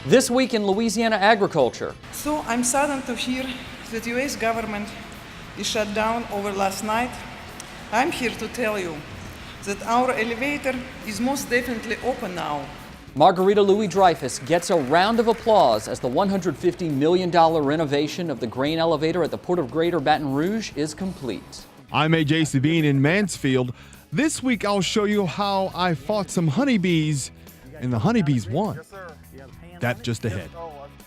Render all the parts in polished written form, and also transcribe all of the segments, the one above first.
This week in Louisiana agriculture. So I'm saddened to hear that the U.S. government is shut down over last night. I'm here to tell you that our elevator is most definitely open now. Margarita Louis-Dreyfus gets a round of applause as the $150 million renovation of the grain elevator at the Port of Greater Baton Rouge is complete. I'm A.J. Sabine in Mansfield. This week I'll show you how I fought some honeybees and the honeybees won. That just ahead.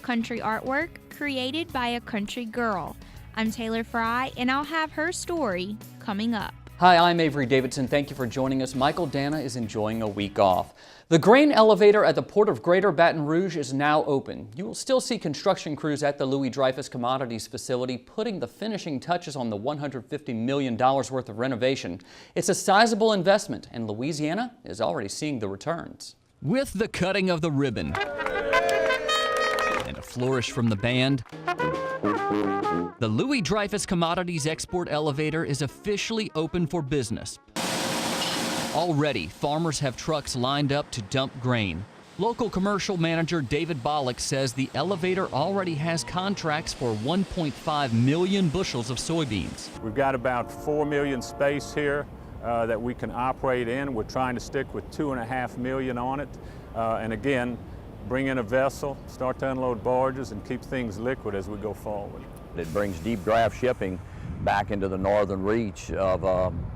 Country artwork created by a country girl. I'm Taylor Fry, and I'll have her story coming up. Hi, I'm Avery Davidson. Thank you for joining us. Michael Danna is enjoying a week off. The grain elevator at the Port of Greater Baton Rouge is now open. You will still see construction crews at the Louis-Dreyfus Commodities facility putting the finishing touches on the $150 million worth of renovation. It's a sizable investment, and Louisiana is already seeing the returns. With the cutting of the ribbon and a flourish from the band, the Louis-Dreyfus Commodities Export Elevator is officially open for business. Already, farmers have trucks lined up to dump grain. Local commercial manager David Bollock says the elevator already has contracts for 1.5 million bushels of soybeans. We've got about 4 million space here that we can operate in. We're trying to stick with 2.5 million on it. And again, bring in a vessel, start to unload barges, and keep things liquid as we go forward. It brings deep draft shipping back into the northern reach of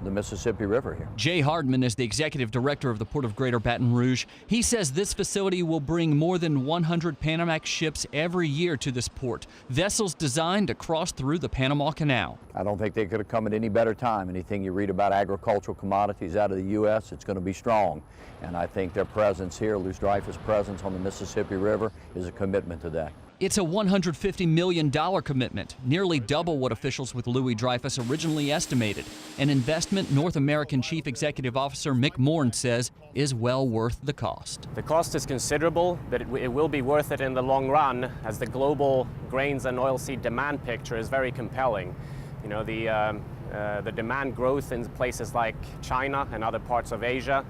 the Mississippi River here. Jay Hardman is the executive director of the Port of Greater Baton Rouge. He says this facility will bring more than 100 Panamax ships every year to this port, vessels designed to cross through the Panama Canal. I don't think they could have come at any better time. Anything you read about agricultural commodities out of the U.S., it's going to be strong. And I think their presence here, Louis-Dreyfus' presence on the Mississippi River, is a commitment to that. It's a $150 million commitment, nearly double what officials with Louis-Dreyfus originally estimated. An investment North American Chief Executive Officer Mick Morn says is well worth the cost. The cost is considerable, but it will be worth it in the long run, as the global grains and oilseed demand picture is very compelling. You know, the demand growth in places like China and other parts of Asia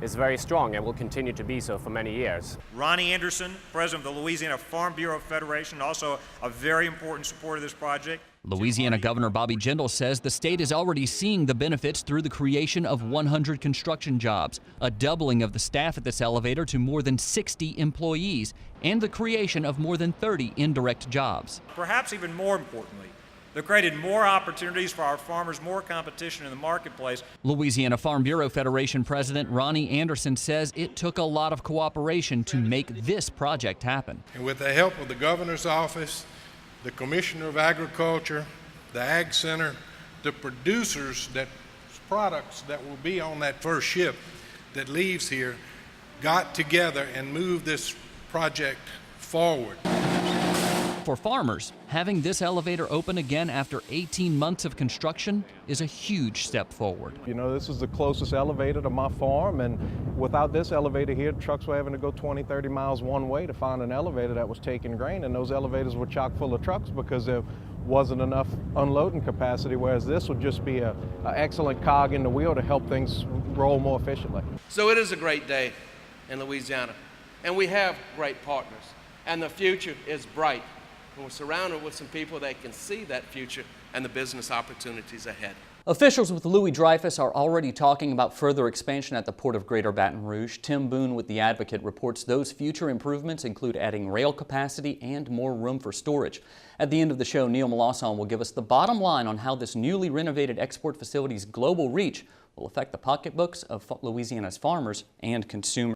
is very strong and will continue to be so for many years. Ronnie Anderson, president of the Louisiana Farm Bureau Federation, also a very important supporter of this project. Louisiana Governor Bobby Jindal says the state is already seeing the benefits through the creation of 100 construction jobs, a doubling of the staff at this elevator to more than 60 employees, and the creation of more than 30 indirect jobs. Perhaps even more importantly, they've created more opportunities for our farmers, more competition in the marketplace. Louisiana Farm Bureau Federation President Ronnie Anderson says it took a lot of cooperation to make this project happen. And with the help of the governor's office, the Commissioner of Agriculture, the Ag Center, the producers, products that will be on that first ship that leaves here, got together and moved this project forward. For farmers, having this elevator open again after 18 months of construction is a huge step forward. You know, this is the closest elevator to my farm, and without this elevator here, trucks were having to go 20, 30 miles one way to find an elevator that was taking grain, and those elevators were chock full of trucks because there wasn't enough unloading capacity, whereas this would just be an excellent cog in the wheel to help things roll more efficiently. So it is a great day in Louisiana, and we have great partners, and the future is bright. And we're surrounded with some people that can see that future and the business opportunities ahead. Officials with Louis-Dreyfus are already talking about further expansion at the Port of Greater Baton Rouge. Tim Boone with The Advocate reports those future improvements include adding rail capacity and more room for storage. At the end of the show, Neil Melanson will give us the bottom line on how this newly renovated export facility's global reach will affect the pocketbooks of Louisiana's farmers and consumers.